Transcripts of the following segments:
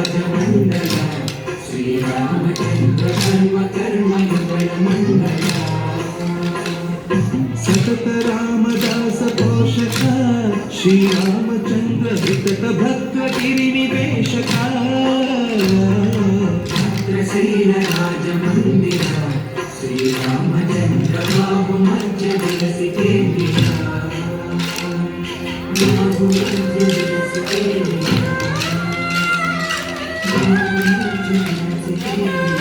राजमण्डला श्रीरामचन्द्र कर्मकर्मयुगलमण्डला सतत रामदास पोषक श्रीरामचन्द्र वितत भक्त गिरिनिवेशक भद्रसेन राजमन्दिरा श्रीरामचन्द्र बाहु मध्य विलसि केन्द्रिया बाहु मध्य विलसि केन्द्रिया बाहु मध्य विलसि केन्द्रिया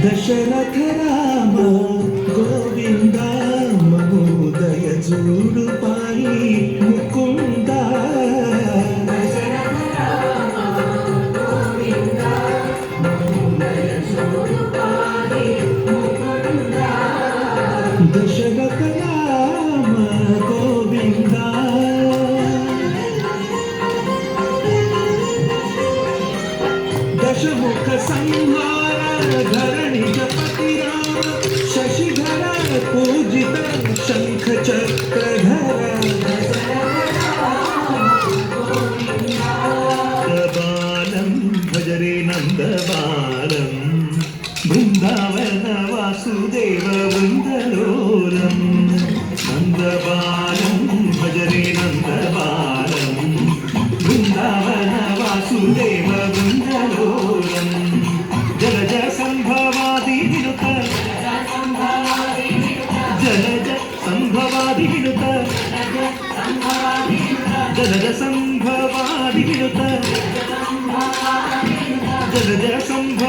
दशरथ राम गोविंद महोदय जोडु पाई मुकुंद दशरथ राम गोविंद महोदय जोडु पाई मुकुंद दशरथ राम गोविंद दशमुख संहार धरणि जपति राम शशिधर पूजित शंख चक्रधर बालं भजरे नंदबालं बृंदावन वासुदेव वृंदलोलं नंदबालं भजरे नंदबालं बृंदावन वासुदेव वृंदलोलं जलज संभवादि विनुत जलज संभवादि विनुत जलज संभवादि विनुत जलज संभ